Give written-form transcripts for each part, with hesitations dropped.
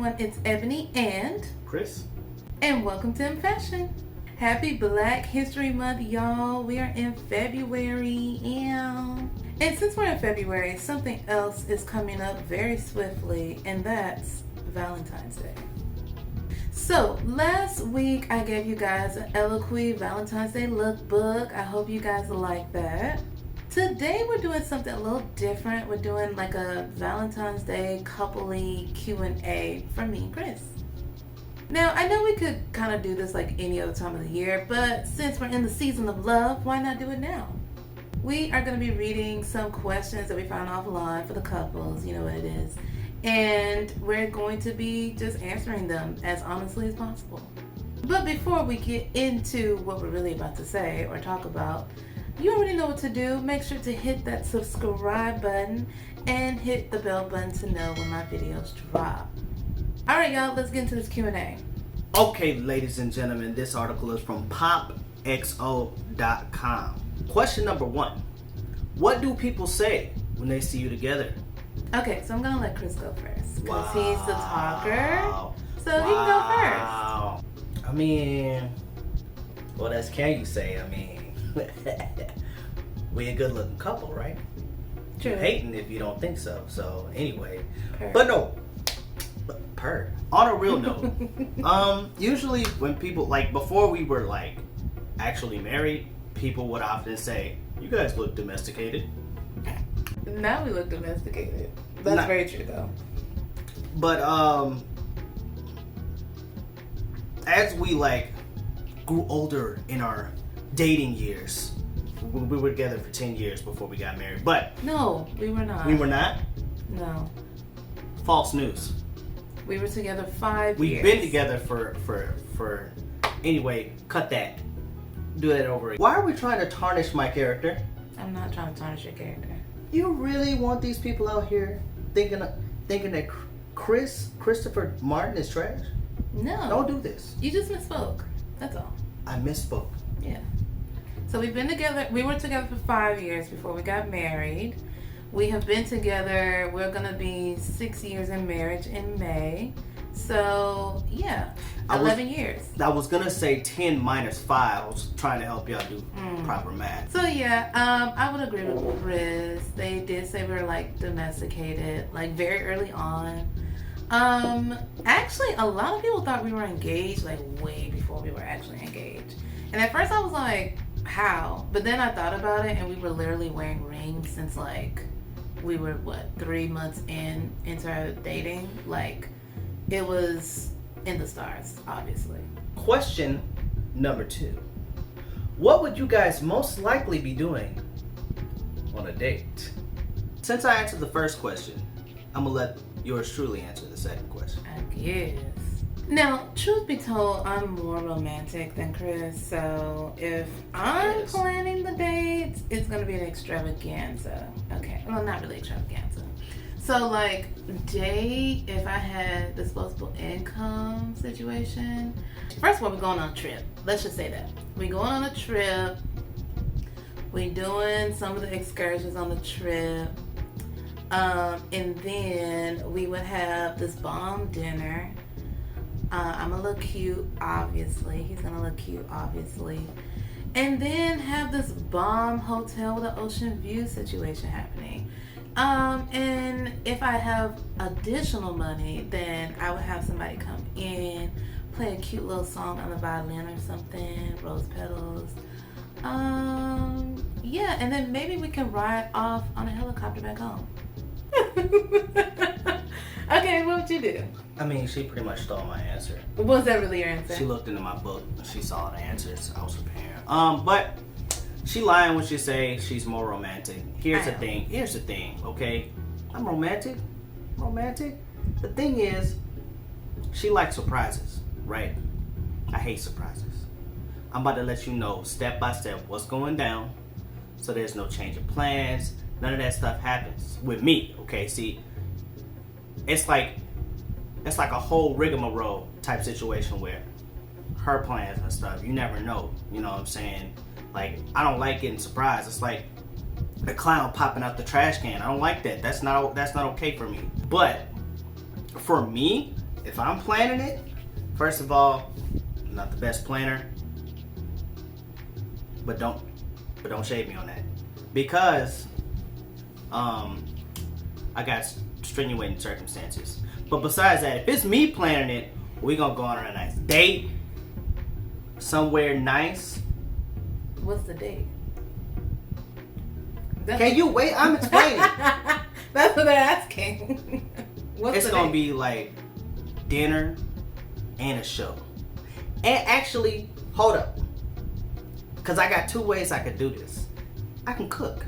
everyone, it's Ebony and Chris. And welcome to EMMFASHION. Happy Black History Month, y'all. We are in February, and since we're in February, something else is coming up very swiftly, and that's Valentine's Day. So, last week I gave you guys an eloquent Valentine's Day lookbook. I hope you guys like that. Today we're doing something a little different. We're doing like a Valentine's Day couple-y Q&A for me and Chris. Now, I know we could kind of do this like any other time of the year, but since we're in the season of love, why not do it now? We are going to be reading some questions that we found offline for the couples, you know what it is, and we're going to be just answering them as honestly as possible. But before we get into what we're really about to say or talk about, you already know what to do. Make sure to hit that subscribe button and hit the bell button to know when my videos drop. Alright, y'all, let's get into this Q&A. Okay, ladies and gentlemen, this article is from popxo.com. Question number 1. What do people say when they see you together? Okay, so I'm going to let Chris go first because he's the talker. So he can go first. I mean, what else can you say? I mean, we a good looking couple, right? True. You're hating if you don't think so. So anyway, Purr. but no, on a real note, usually when people, like before we were like actually married, people would often say, you guys look domesticated. Now we look domesticated. That's very true though. But as we like grew older in our dating years, we were together for 10 years before we got married. But no, we were not. We were not? No. False news. We were together 5 years. We've been together for anyway, cut that. Do that over again. Why are we trying to tarnish my character? I'm not trying to tarnish your character. You really want these people out here thinking that Christopher Martin is trash? No. Don't do this. You just misspoke. That's all. I misspoke. Yeah. So we were together for 5 years before we got married. We have been together, we're going to be 6 years in marriage in May. So, yeah, 11 years. I was going to say 10 minus 5. I was trying to help y'all do proper math. So, yeah, I would agree with Chris. They did say we were, like, domesticated, like, very early on. Actually, a lot of people thought we were engaged, like, way before we were actually engaged. And at first I was like, how? But then I thought about it, and we were literally wearing rings since, like, we were, 3 months into our dating? Like, it was in the stars, obviously. Question number 2. What would you guys most likely be doing on a date? Since I answered the first question, I'm going to let yours truly answer the second question. I guess. Now, truth be told, I'm more romantic than Chris, so if I'm planning the dates, it's going to be an extravaganza. Okay, well, not really extravaganza. So, like, date, if I had disposable income situation, first of all, we're going on a trip. Let's just say that. We're going on a trip. We're doing some of the excursions on the trip. And then we would have this bomb dinner. I'm gonna look cute, obviously. He's gonna look cute, obviously. And then have this bomb hotel with an ocean view situation happening. And if I have additional money, then I would have somebody come in, play a cute little song on the violin or something, rose petals. Yeah, and then maybe we can ride off on a helicopter back home. Okay, what would you do? I mean, she pretty much stole my answer. Was that really your answer? She looked into my book and she saw the answers. I was prepared. But she lying when she say she's more romantic. Here's the thing, okay? I'm romantic. The thing is, she likes surprises, right? I hate surprises. I'm about to let you know step by step what's going down, so there's no change of plans. None of that stuff happens with me, okay? See, it's like a whole rigmarole type situation where her plans and stuff, you never know, you know what I'm saying? Like, I don't like getting surprised. It's like the clown popping out the trash can. I don't like that. That's not okay for me. But for me, if I'm planning it, first of all, I'm not the best planner, but don't shade me on that, because I got extenuating circumstances. But besides that, if it's me planning it, we gonna go on a nice date somewhere nice. What's the date? Can you wait? I'm explaining. That's what they're asking. It's gonna be like dinner and a show. And actually, hold up, because I got two ways I could do this. I can cook.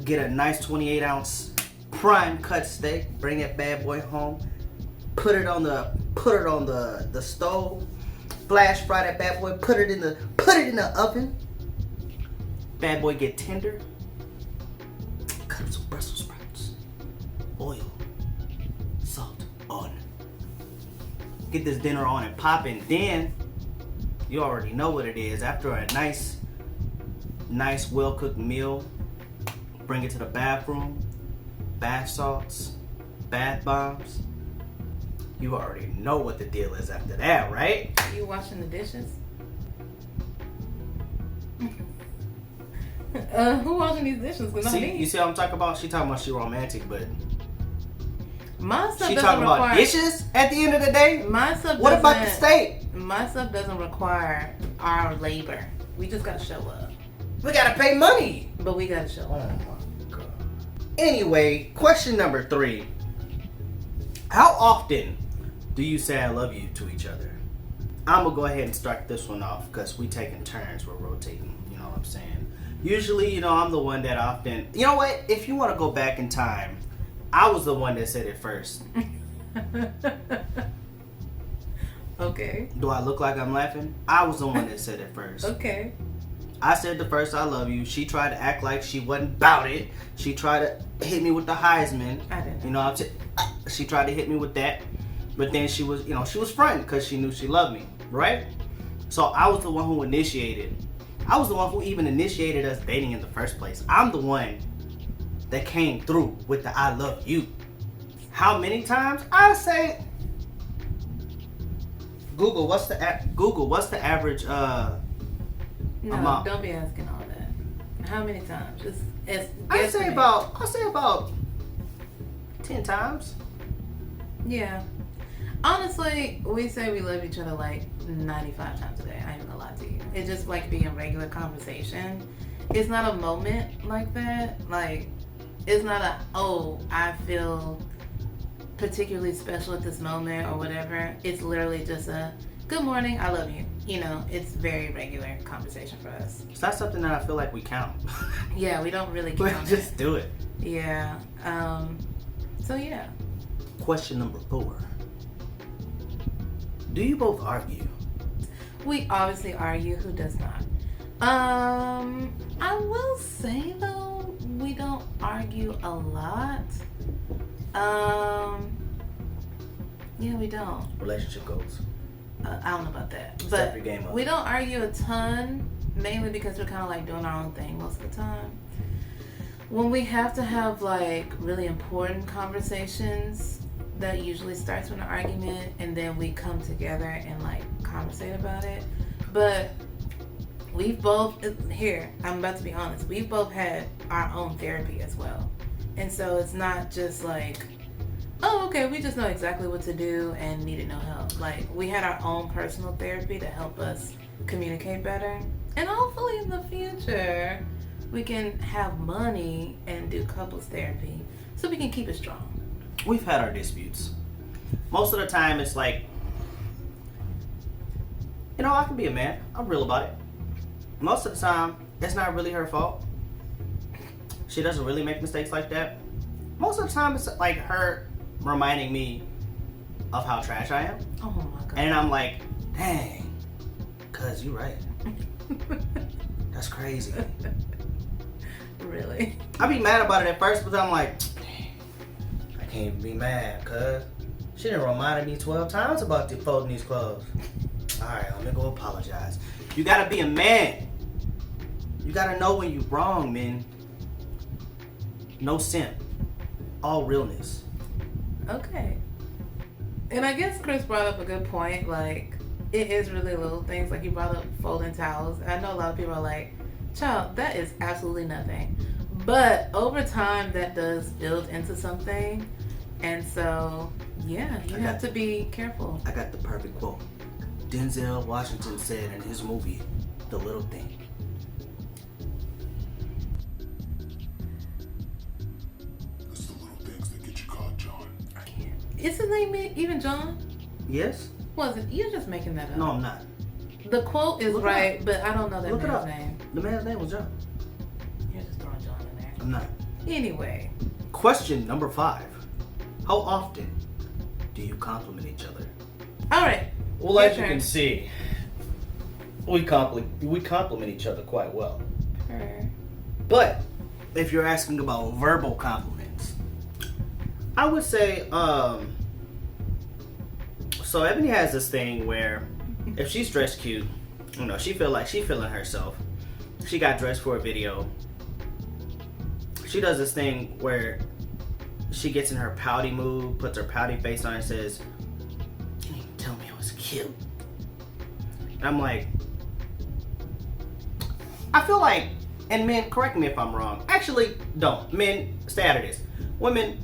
Get a nice 28-ounce prime cut steak. Bring that bad boy home. Put it on the stove. Flash fry that bad boy. Put it in the oven. Bad boy get tender. Cut up some Brussels sprouts. Oil. Salt on. Get this dinner on and popping. Then you already know what it is. After a nice well cooked meal, bring it to the bathroom. Bath salts, bath bombs. You already know what the deal is after that, right? You washing the dishes? Who washing these dishes? You see what I'm talking about? She talking about she romantic, but my stuff she doesn't talking require about dishes at the end of the day? My stuff what about the steak? My stuff doesn't require our labor. We just gotta show up. We gotta pay money. But we gotta show up. Anyway, question number 3. How often do you say I love you to each other? I'm gonna go ahead and start this one off because we taking turns, we're rotating, you know what I'm saying? Usually, I'm the one that often, you know what? If you want to go back in time, I was the one that said it first. Okay. Do I look like I'm laughing? I was the one that said it first. Okay. I said the first I love you. She tried to act like she wasn't about it. She tried to hit me with the Heisman. I didn't. You know, she tried to hit me with that. But then she was, she was frightened because she knew she loved me, right? So I was the one who initiated. I was the one who even initiated us dating in the first place. I'm the one that came through with the I love you. How many times? I say, Google, what's the average No, amount? Don't be asking all that. How many times? I say about 10 times. Yeah. Honestly, we say we love each other like 95 times a day. I ain't gonna lie to you. It's just like being regular conversation. It's not a moment like that. Like, it's not I feel particularly special at this moment or whatever. It's literally just a good morning, I love you. It's very regular conversation for us. It's not something that I feel like we count. Yeah, we don't really We count just do it. Yeah. So yeah. Question number 4. Do you both argue? We obviously argue. Who does not? I will say though, we don't argue a lot. Yeah, we don't. Relationship goals. I don't know about that, Step but your game up. we don't argue a ton, mainly because we're kind of like doing our own thing most of the time. When we have to have like really important conversations, that usually starts with an argument, and then we come together and like conversate about it. But we've both, here, I'm about to be honest, we've both had our own therapy as well. And so it's not just like, oh, okay, we just know exactly what to do and needed no help. Like, we had our own personal therapy to help us communicate better. And hopefully in the future, we can have money and do couples therapy so we can keep it strong. We've had our disputes. Most of the time it's like, I can be a man. I'm real about it. Most of the time, it's not really her fault. She doesn't really make mistakes like that. Most of the time, it's like her reminding me of how trash I am. Oh my God. And I'm like, dang, cuz you right. That's crazy. Really? I be mad about it at first, but I'm like, dang, I can't even be mad, cuz she done reminded me 12 times about folding these clothes. Alright, let me go apologize. You gotta be a man. You gotta know when you're wrong, man. No simp. All realness. Okay. And I guess Chris brought up a good point. Like, it is really little things. Like, you brought up folding towels. I know a lot of people are like, child, that is absolutely nothing. But over time, that does build into something. And so, yeah, you have to be careful. I got the perfect quote. Denzel Washington said in his movie, The Little Thing. It's the little things that get you caught, John. I can't. Is his name even John? Yes? Wasn't you're just making that up? No, I'm not. The quote is Look right, but I don't know that Look it man's up. name. The man's name was John. You're just throwing John in there. I'm not. Anyway, Question number 5. How often do you compliment each other? all right. Well, Your as you turn. can see, we compliment each other quite well. Her. But if you're asking about verbal compliments, I would say, so Ebony has this thing where if she's dressed cute, you know, she feel like she feeling herself. She got dressed for a video. She does this thing where she gets in her pouty mood, puts her pouty face on and says, "Can you tell me I was cute?" And I'm like, I feel like, and men, correct me if I'm wrong. Actually, don't. Men, stay out of this. Women,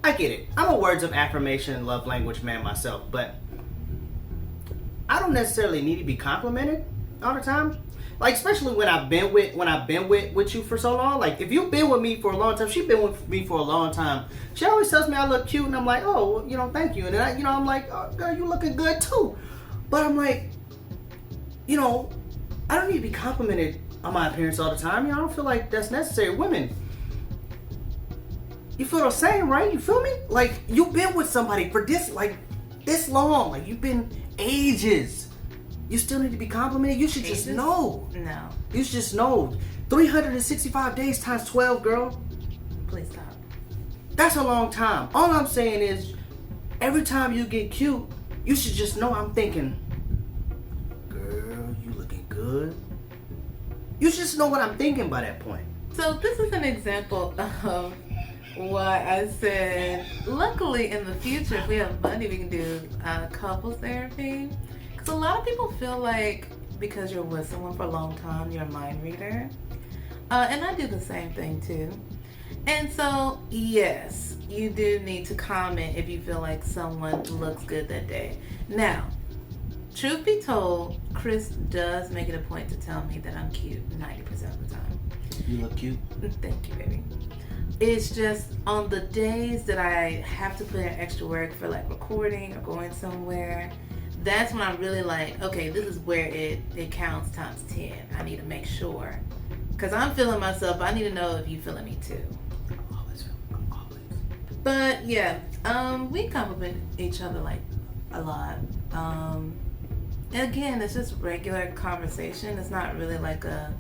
I get it. I'm a words of affirmation and love language man myself, but I don't necessarily need to be complimented all the time. Like, especially when I've been with you for so long. Like, if you've been with me for a long time, she's been with me for a long time. She always tells me I look cute, and I'm like, oh, well, you know, thank you. And then I'm like, oh, girl, you looking good too. But I'm like, you know, I don't need to be complimented on my appearance all the time. You know, I don't feel like that's necessary. Women, you feel the same, right? You feel me? Like, you've been with somebody for this long. Like, you've been ages. You still need to be complimented? You should just know. No. You should just know. 365 days times 12, girl. Please stop. That's a long time. All I'm saying is, every time you get cute, you should just know I'm thinking, girl, you looking good. You should just know what I'm thinking by that point. So this is an example of why I said, luckily in the future, if we have money, we can do couples therapy. Because a lot of people feel like because you're with someone for a long time, you're a mind reader. And I do the same thing too. And so, yes, you do need to comment if you feel like someone looks good that day. Now, truth be told, Chris does make it a point to tell me that I'm cute 90% of the time. You look cute. Thank you, baby. It's just on the days that I have to put in extra work for like recording or going somewhere, that's when I'm really like, okay, this is where it counts times 10. I need to make sure. Because I'm feeling myself, I need to know if you feeling me too. Always. But yeah, we compliment each other like a lot. And again, it's just regular conversation. It's not really like a,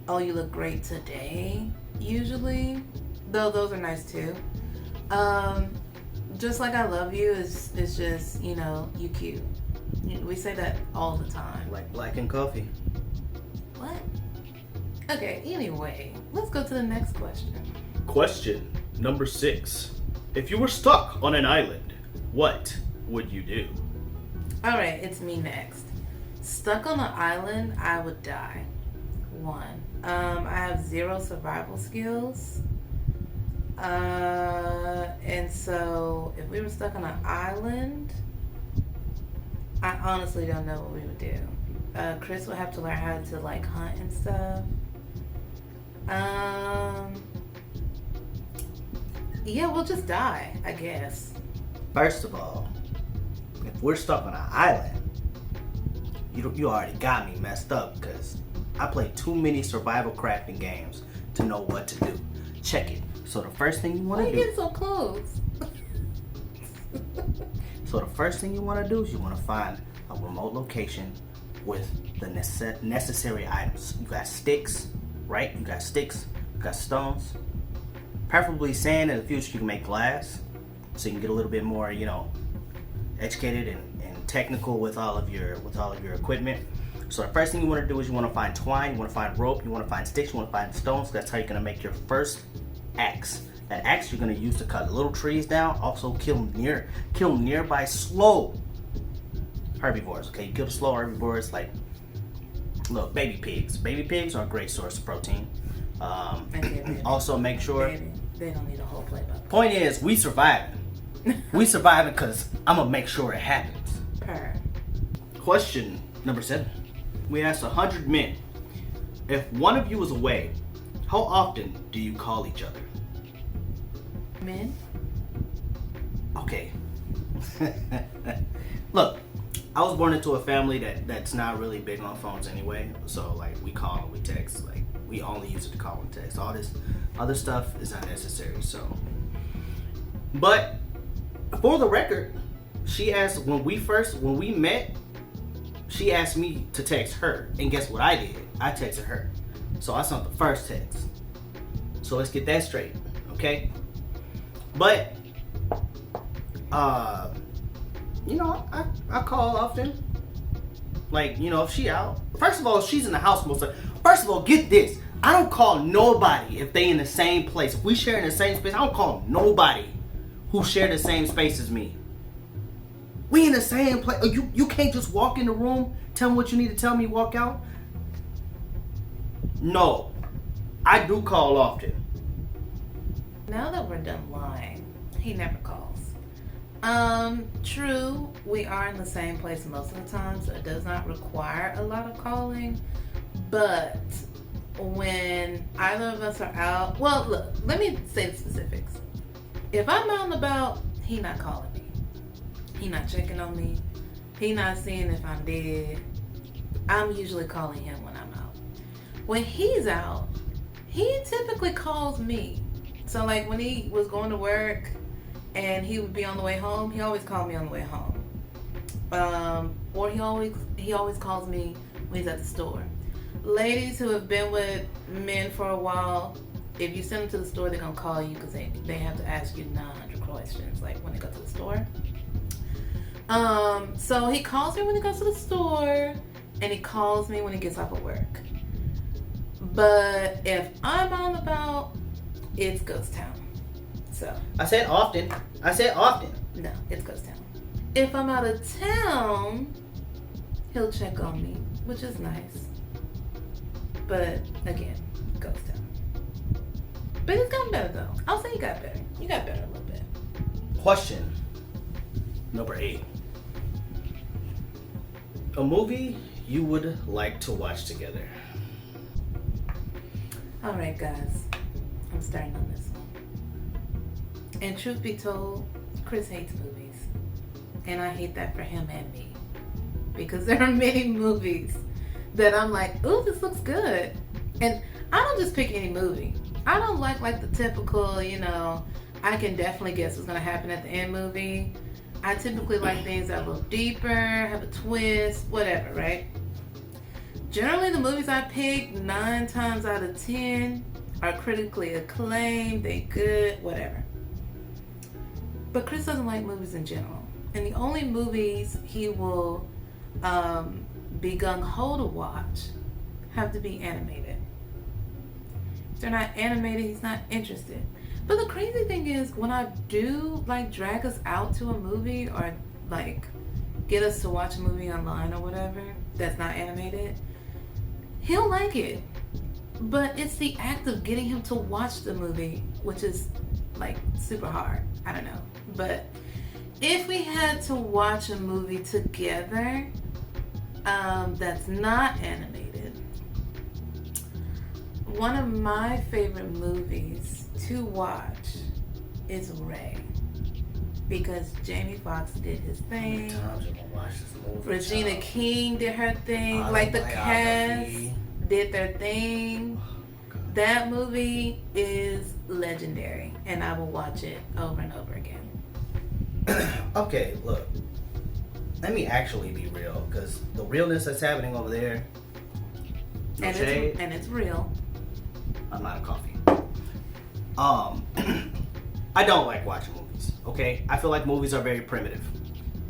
oh, you look great today, usually. Though those are nice too. Just like I love you is just, you know, you cute. We say that all the time. Like black and coffee. What? Okay, anyway, let's go to the next question. Question number 6. If you were stuck on an island, what would you do? Alright, it's me next. Stuck on an island, I would die. 1. I have 0 survival skills. And so if we were stuck on an island, I honestly don't know what we would do. Chris would have to learn how to like hunt and stuff. Yeah, we'll just die, I guess. First of all, if we're stuck on an island, you already got me messed up because I play too many survival crafting games to know what to do. Check it. So the first thing you want Why to you do. getting so close? So the first thing you want to do is you want to find a remote location with the necessary items. You got sticks, right? You got sticks. You got stones. Preferably sand. In the future, you can make glass, so you can get a little bit more, you know, educated and technical with all of your equipment. So the first thing you want to do is you want to find twine. You want to find rope. You want to find sticks. You want to find stones. That's how you're gonna make your first axe. That axe you're gonna use to cut little trees down, also kill nearby slow herbivores. Okay, you kill the slow herbivores like, look, baby pigs. Baby pigs are a great source of protein. Also make sure. They don't need a whole plate. Point is, we surviving. We surviving because I'm gonna make sure it happens. Question number 7. We asked 100 men, if one of you is away, how often do you call each other? Men? Okay. Look, I was born into a family that's not really big on phones anyway. So like we call and we text. Like we only use it to call and text. All this other stuff is unnecessary. So, but for the record, she asked when we met. She asked me to text her, and guess what I did? I texted her. So I sent the first text. So let's get that straight, okay? But you know, I call often. Like, you know, if she out. First of all, if she's in the house most of the time. First of all, get this. I don't call nobody if they in the same place. If we share in the same space, I don't call nobody who share the same space as me. We in the same place. You can't just walk in the room, tell me what you need to tell me, walk out. No. I do call often. Now that we're done lying, he never calls. True, we are in the same place most of the time, so it does not require a lot of calling. But when either of us are out, well, look, let me say the specifics. If I'm out and about, he not calling me. He not checking on me. He not seeing if I'm dead. I'm usually calling him when I'm out. When he's out, he typically calls me. So like when he was going to work and he would be on the way home, he always called me on the way home. Or he always calls me when he's at the store. Ladies who have been with men for a while, if you send them to the store, they're gonna call you because they have to ask you 900 questions like when they go to the store. So he calls me when he goes to the store, and he calls me when he gets off of work. But if I'm on about, it's ghost town. So I said often. no, it's ghost town. If I'm out of town, he'll check on me, which is nice. But again, ghost town. But it's gotten better though. I'll say you got better. You got better a little bit. Question number 8. A movie you would like to watch together. All right, guys. I'm starting on this one. And truth be told, Chris hates movies. And I hate that for him and me. Because there are many movies that I'm like, ooh, this looks good. And I don't just pick any movie. I don't like the typical, you know, I can definitely guess what's going to happen at the end movie. I typically like things that are a little deeper, have a twist, whatever, right? Generally, the movies I pick, 9 times out of 10, are critically acclaimed, they good, whatever. But Chris doesn't like movies in general. And the only movies he will be gung-ho to watch have to be animated. If they're not animated, he's not interested. But the crazy thing is, when I do like drag us out to a movie or like get us to watch a movie online or whatever that's not animated, he'll like it. But it's the act of getting him to watch the movie, which is like super hard. I don't know. But if we had to watch a movie together that's not animated, one of my favorite movies to watch is Ray, because Jamie Foxx did his thing. How many times you gonna watch this movie? Regina King did her thing. Like the cast did their thing. That movie is legendary, and I will watch it over and over again. Okay, look. Let me actually be real, because the realness that's happening over there. No shade. It's real. I'm out of coffee. I don't like watching movies. Okay, I feel like movies are very primitive.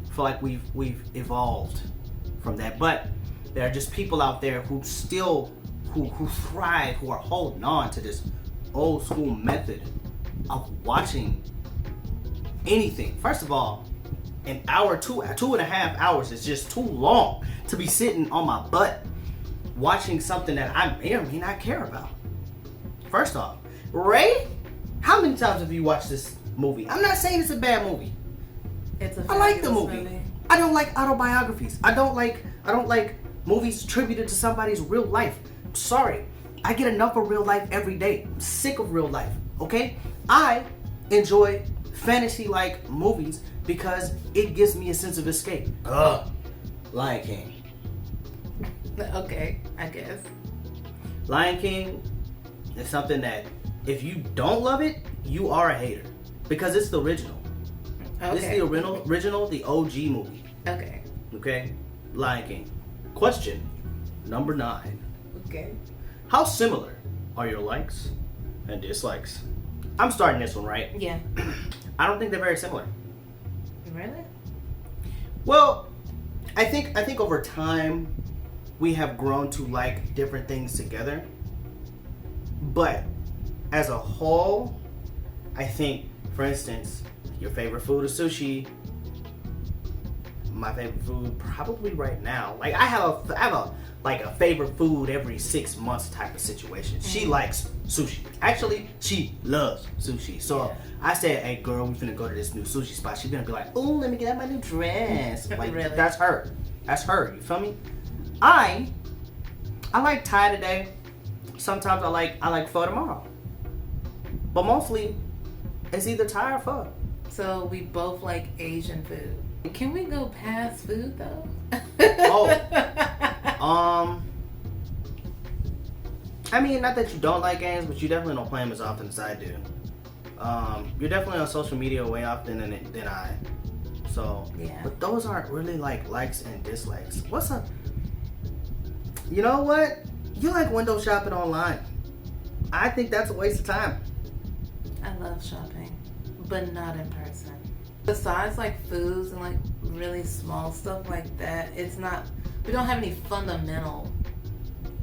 I feel like we've evolved from that, but there are just people out there who still who thrive, who are holding on to this old school method of watching anything. First of all, an hour, 2.5 hours is just too long to be sitting on my butt watching something that I may or may not care about. First off, Ray, how many times have you watched this movie? I'm not saying it's a bad movie. I like the movie. I don't like autobiographies. I don't like movies attributed to somebody's real life. I'm sorry. I get enough of real life every day. I'm sick of real life. Okay? I enjoy fantasy-like movies because it gives me a sense of escape. Lion King. Okay, I guess. Lion King is something that if you don't love it, you are a hater. Because it's the original. Okay. This is the original, the OG movie. Okay. Okay? Lion King. Question number 9. Okay. How similar are your likes and dislikes? I'm starting this one, right? Yeah. I don't think they're very similar. Really? Well, I think over time we have grown to like different things together. But as a whole, I think, for instance, your favorite food is sushi. My favorite food probably right now. Like I have a favorite food every 6 months type of situation. She likes sushi. Actually, she loves sushi. So I said, "Hey girl, we finna go to this new sushi spot." She's gonna be like, "Oh, let me get out my new dress." Like Really? that's her. That's her. You feel me? I like Thai today. Sometimes I like pho tomorrow. But mostly, it's either Thai or pho. So we both like Asian food. Can we go past food though? I mean, not that you don't like games, but you definitely don't play them as often as I do. You're definitely on social media way often than I. So, Yeah. But those aren't really like likes and dislikes. What's up? You know what? You like window shopping online. I think that's a waste of time. I love shopping, but not in person. Besides like foods and like really small stuff like that, we don't have any fundamental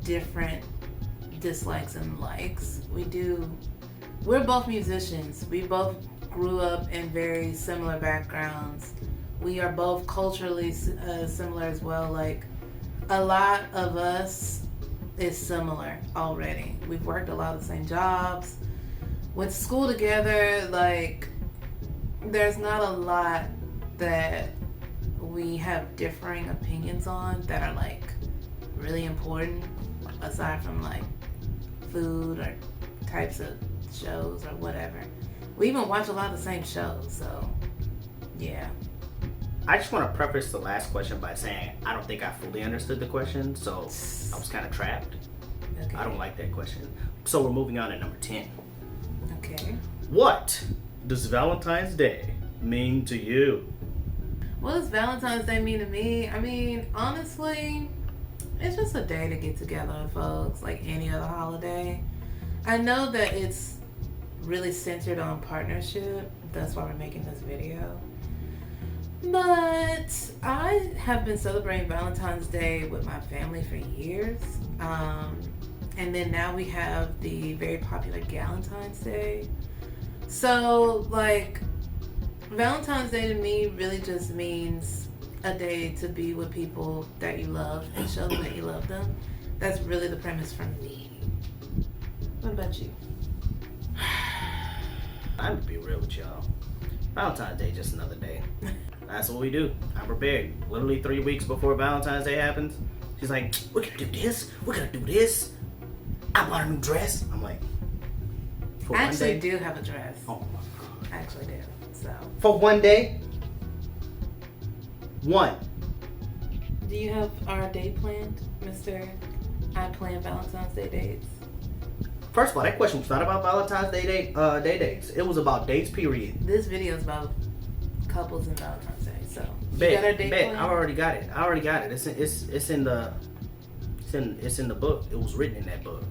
different dislikes and likes. We're both musicians. We both grew up in very similar backgrounds. We are both culturally similar as well. Like a lot of us is similar already. We've worked a lot of the same jobs, went to school together. Like there's not a lot that we have differing opinions on that are like really important aside from like food or types of shows or whatever. We even watch a lot of the same shows, so yeah. I just want to preface the last question by saying I don't think I fully understood the question, so I was kind of trapped. Okay. I don't like that question. So we're moving on to number 10. Okay. What does Valentine's Day mean to you? What does Valentine's Day mean to me? I mean, honestly, it's just a day to get together with folks, like any other holiday. I know that it's really centered on partnership. That's why we're making this video. But I have been celebrating Valentine's Day with my family for years. And then now we have the very popular Galentine's Day. So, like, Valentine's Day to me really just means a day to be with people that you love and show them that you love them. That's really the premise for me. What about you? I'm gonna be real with y'all. Valentine's Day just another day. That's what we do. I'm prepared. Literally 3 weeks before Valentine's Day happens, she's like, "We're gonna do this. We're gonna do this. I bought a new dress." I'm like, for I one actually day? do have a dress. Oh my god. I actually do. So, For one day? One. do you have our date planned, Mr. I plan Valentine's Day dates? First of all, that question was not about Valentine's Day dates. It was about dates, period. This video is about couples and Valentine's Day. So, you Bet, got our date bet. planned? I already got it. It's in the book. It was written in that book.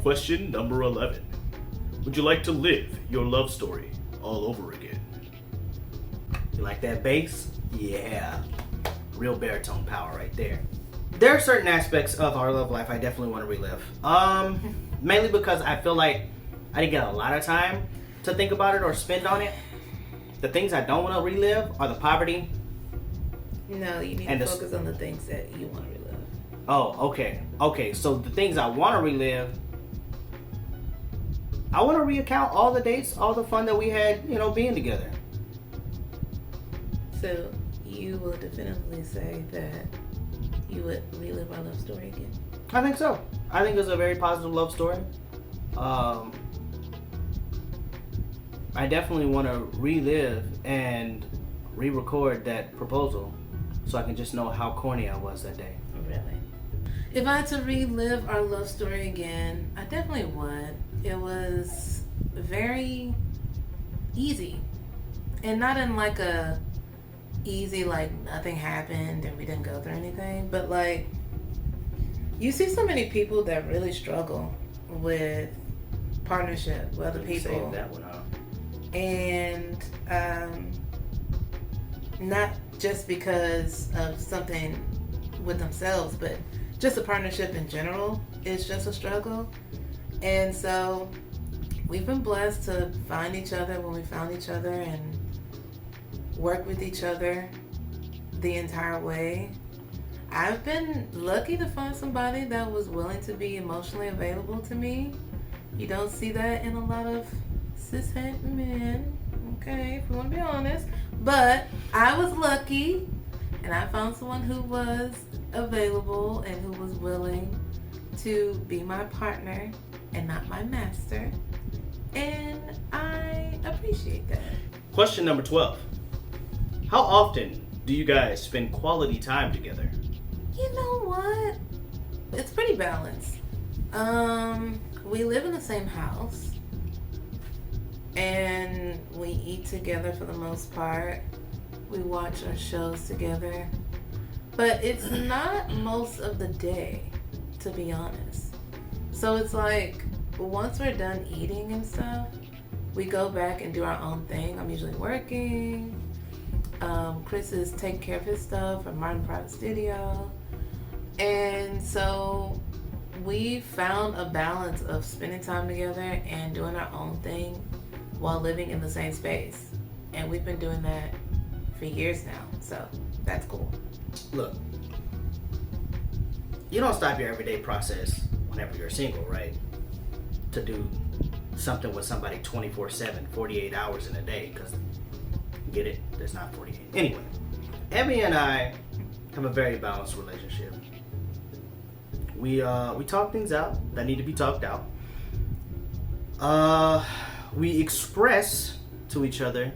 Question number 11. Would you like to live your love story all over again? You like that bass? Yeah. Real baritone power right there. There are certain aspects of our love life I definitely want to relive. Mainly because I feel like I didn't get a lot of time to think about it or spend on it. The things I don't want to relive are the poverty. No, you need to focus on the things that you want to relive. Oh, okay. Okay, so the things I want to relive, I want to recount all the dates, all the fun that we had, you know, being together. So you will definitively say that you would relive our love story again? I think so. I think it's a very positive love story. I definitely want to relive and re-record that proposal so I can just know how corny I was that day. Really? If I had to relive our love story again, I definitely would. It was very easy. And not in like a easy, like nothing happened and we didn't go through anything, but like you see so many people that really struggle with partnership with other people. Save that one, huh? And not just because of something with themselves, but just a partnership in general is just a struggle. And so we've been blessed to find each other when we found each other and work with each other the entire way. I've been lucky to find somebody that was willing to be emotionally available to me. You don't see that in a lot of cishet men, okay, if you want to be honest. But I was lucky, and I found someone who was available and who was willing to be my partner and not my master. And I appreciate that. Question number 12. How often do you guys spend quality time together? You know what? It's pretty balanced. We live in the same house. And we eat together for the most part. We watch our shows together. But it's not most of the day, to be honest. So it's like, once we're done eating and stuff, we go back and do our own thing. I'm usually working. Chris is taking care of his stuff at Martin Private Studio. And so we found a balance of spending time together and doing our own thing while living in the same space. And we've been doing that for years now. So that's cool. Look, you don't stop your everyday process whenever you're single, right? To do something with somebody 24/7, 48 hours in a day, because get it? There's not 48. Anyway, Emmy and I have a very balanced relationship. We talk things out that need to be talked out. We express to each other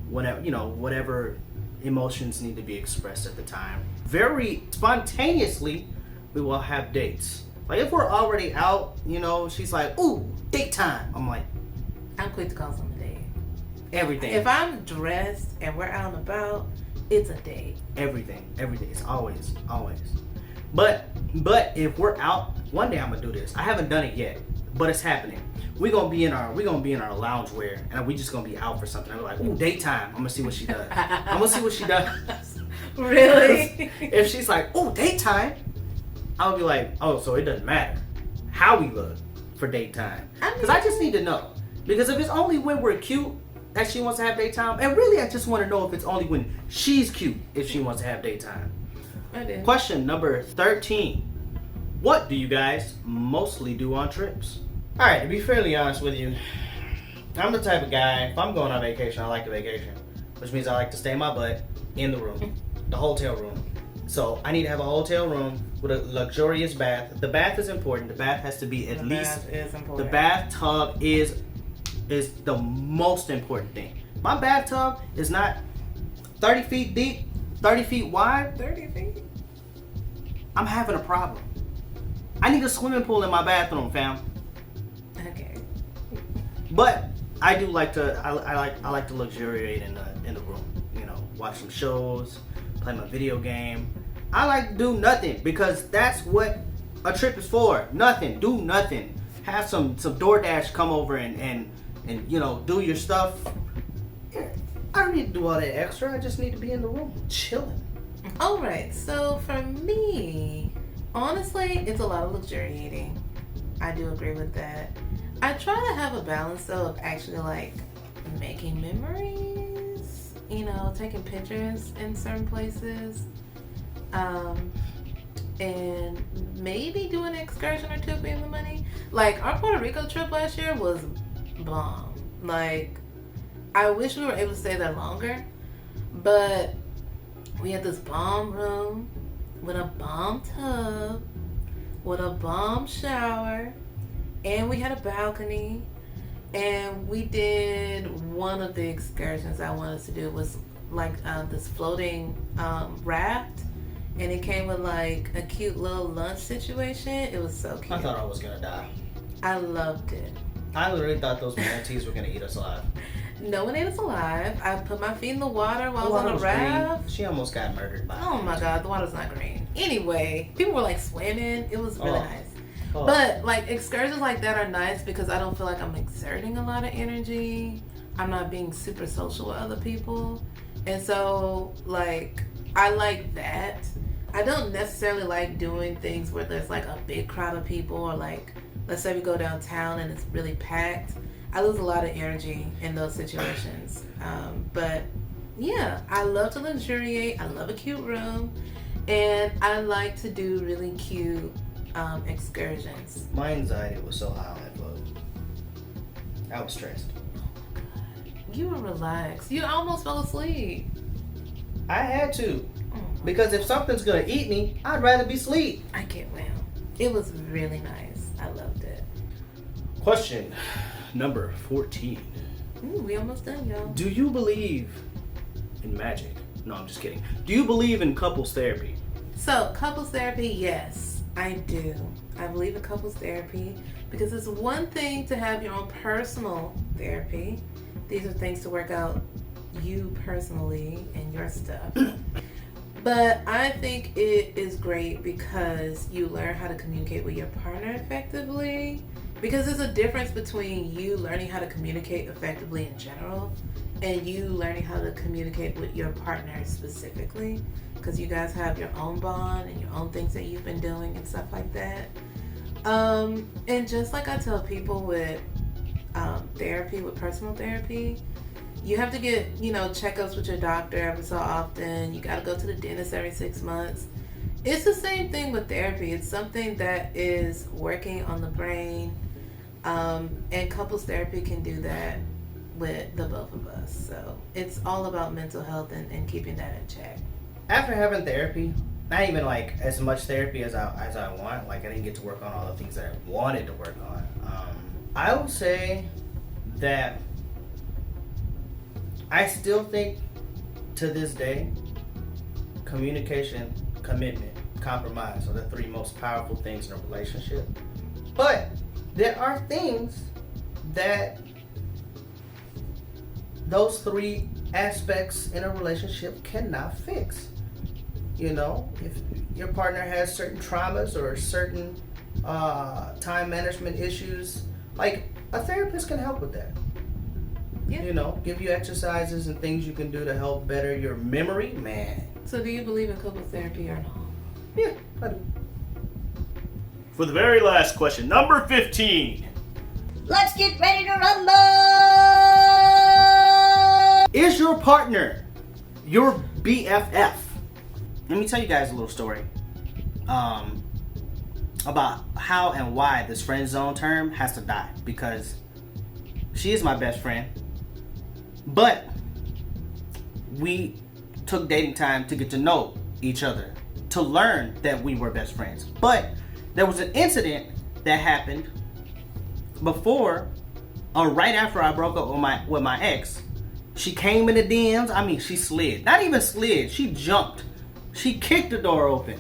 whenever, whatever emotions need to be expressed at the time. Very spontaneously, we will have dates. Like if we're already out, she's like, "Ooh, date time." I'm like, I'm quick to call something a date. Everything. If I'm dressed and we're out and about, it's a date. Everything. It's always. But if we're out, one day I'm gonna do this. I haven't done it yet, but it's happening. We're gonna be in our loungewear, and we just gonna be out for something. I'm like, "Ooh, daytime." I'm gonna see what she does. Really? If she's like, "Ooh, daytime," I'll be like, "Oh, so it doesn't matter how we look for daytime," because I just need to know. Because if it's only when we're cute that she wants to have daytime, and really I just want to know if it's only when she's cute if she wants to have daytime. I did. Question number 13. What do you guys mostly do on trips? Alright, to be fairly honest with you, I'm the type of guy, if I'm going on vacation, I like the vacation. Which means I like to stay in my butt in the room. The hotel room. So I need to have a hotel room with a luxurious bath. The bath is important. The bath has to be at least... The bath is important. The bathtub is the most important thing. My bathtub is not 30 feet deep, 30 feet wide. 30 feet? I'm having a problem. I need a swimming pool in my bathroom, fam. Okay. But I do like to I like to luxuriate in the room. Watch some shows, play my video game. I like to do nothing because that's what a trip is for. Nothing. Do nothing. Have some DoorDash come over and do your stuff. I don't need to do all that extra. I just need to be in the room chilling. All right. So for me, honestly, it's a lot of luxuriating. I do agree with that. I try to have a balance though of actually like making memories, you know, taking pictures in certain places, and maybe doing an excursion or two for the money. Like, our Puerto Rico trip last year was bomb. Like, I wish we were able to stay there longer, but we had this bomb room with a bomb tub, with a bomb shower, and we had a balcony. And we did one of the excursions I wanted to do was like this floating raft, and it came with like a cute little lunch situation. It was so cute. I thought I was gonna die. I loved it. I literally thought those manatees were gonna eat us alive. No one ate us alive. I put my feet in the water while I was on a raft. She almost got murdered by. Oh my god, the water's not green. Anyway, people were like swimming. It was really nice. Oh. But like excursions like that are nice because I don't feel like I'm exerting a lot of energy. I'm not being super social with other people. And so like I like that. I don't necessarily like doing things where there's like a big crowd of people, or like let's say we go downtown and it's really packed. I lose a lot of energy in those situations. But yeah, I love to luxuriate. I love a cute room, and I like to do really cute excursions. My anxiety was so high on that boat. I was stressed. You were relaxed. You almost fell asleep. I had to. Because if something's gonna eat me, I'd rather be asleep. I get well. It was really nice. I loved it. Question number 14. Ooh, we almost done, y'all. Do you believe in magic? No, I'm just kidding. Do you believe in couples therapy? So, couples therapy, yes. I do. I believe in couples therapy because it's one thing to have your own personal therapy. These are things to work out you personally and your stuff. But I think it is great because you learn how to communicate with your partner effectively. Because there's a difference between you learning how to communicate effectively in general and you learning how to communicate with your partner specifically. Because you guys have your own bond and your own things that you've been doing and stuff like that. And just like I tell people with therapy, with personal therapy, you have to get, checkups with your doctor every so often. You got to go to the dentist every 6 months. It's the same thing with therapy. It's something that is working on the brain. And couples therapy can do that with the both of us. So it's all about mental health and keeping that in check. After having therapy, not even like as much therapy as I want. Like I didn't get to work on all the things that I wanted to work on. I would say that I still think to this day, communication, commitment, compromise are the three most powerful things in a relationship. But there are things that those three aspects in a relationship cannot fix. If your partner has certain traumas or certain time management issues, like a therapist can help with that. Yeah. Give you exercises and things you can do to help better your memory, man. So do you believe in couples therapy or not? Yeah, I do. For the very last question, number 15. Let's get ready to rumble! Is your partner your BFF? Let me tell you guys a little story about how and why this friend zone term has to die, because she is my best friend, but we took dating time to get to know each other, to learn that we were best friends. But there was an incident that happened before or right after I broke up with my ex. She came in the DMs. I mean, she slid. Not even slid. She jumped. She kicked the door open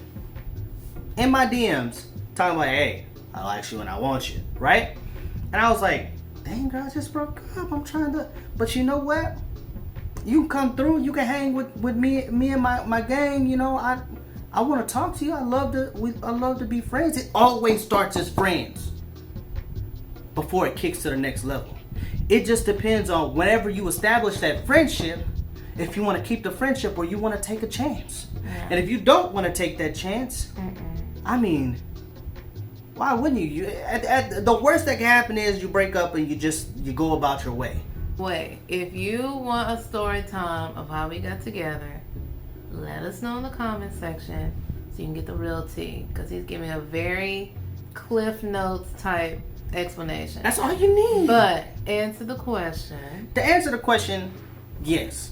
in my DMs, talking about, hey, I like you and I want you, right? And I was like, dang, girl, I just broke up. I'm trying to, but you know what? You can come through. You can hang with me and my gang. I want to talk to you. I love to be friends. It always starts as friends before it kicks to the next level. It just depends on whenever you establish that friendship, if you want to keep the friendship or you want to take a chance. Yeah. And if you don't want to take that chance, I mean, why wouldn't you? The worst that can happen is you break up and you go about your way. Wait, if you want a story time of how we got together, let us know in the comment section so you can get the real tea. Because he's giving a very Cliff Notes type explanation. That's all you need. But answer the question. To answer the question, yes.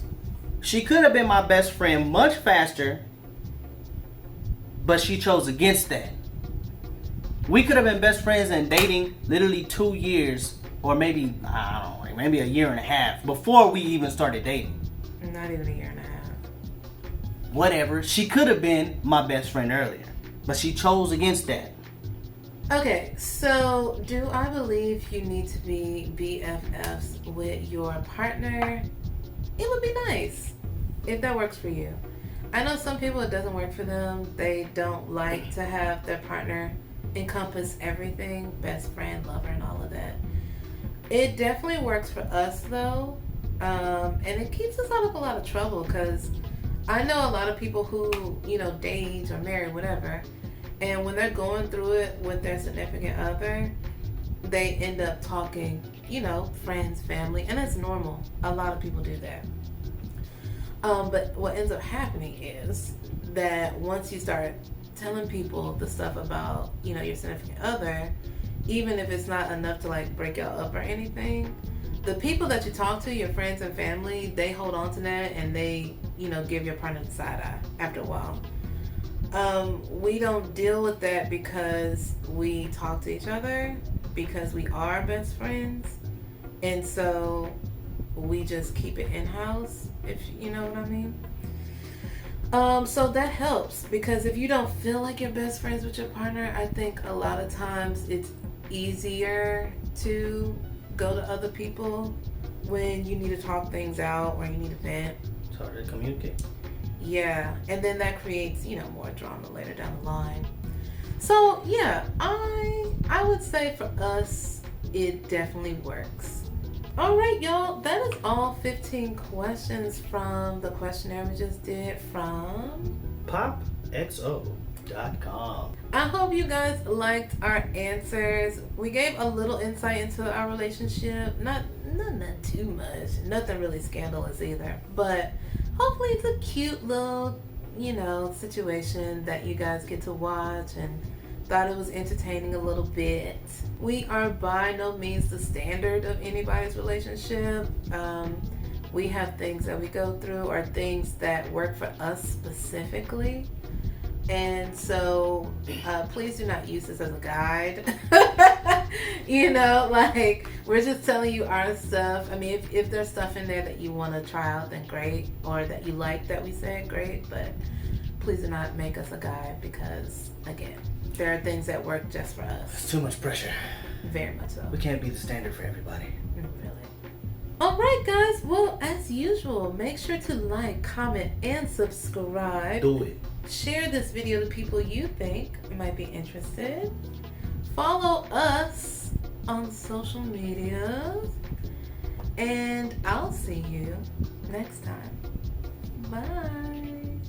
She could have been my best friend much faster, but she chose against that. We could have been best friends and dating literally 2 years, or maybe, I don't know, maybe a year and a half before we even started dating. Not even a year and a half. Whatever. She could have been my best friend earlier, but she chose against that. Okay, so do I believe you need to be BFFs with your partner? It would be nice if that works for you. I know some people it doesn't work for them. They don't like to have their partner encompass everything, best friend, lover, and all of that. It definitely works for us though, and it keeps us out of a lot of trouble because I know a lot of people who, date or marry, whatever, and when they're going through it with their significant other, they end up talking, friends, family, and that's normal. A lot of people do that. But what ends up happening is that once you start telling people the stuff about, your significant other, even if it's not enough to like break y'all up or anything, the people that you talk to, your friends and family, they hold on to that and they, give your partner the side eye after a while. We don't deal with that because we talk to each other, because we are best friends, and so we just keep it in-house, if you know what I mean. So that helps, because if you don't feel like you're best friends with your partner, I think a lot of times it's easier to go to other people when you need to talk things out or you need to vent. It's harder to communicate. Yeah, and then that creates, more drama later down the line. So yeah, I would say for us, it definitely works. All right, y'all, that is all 15 questions from the questionnaire we just did from popxo.com. I hope you guys liked our answers. We gave a little insight into our relationship. Not too much. Nothing really scandalous either. But hopefully it's a cute little, situation that you guys get to watch and thought it was entertaining a little bit. We are by no means the standard of anybody's relationship. We have things that we go through or things that work for us specifically. And so please do not use this as a guide. We're just telling you our stuff. I mean, if there's stuff in there that you want to try out, then great. Or that you like that we said, great. But please do not make us a guide because, again, there are things that work just for us. It's too much pressure. Very much so. We can't be the standard for everybody. Really. All right, guys. Well, as usual, make sure to like, comment, and subscribe. Do it. Share this video to people you think might be interested. Follow us on social media. And I'll see you next time. Bye.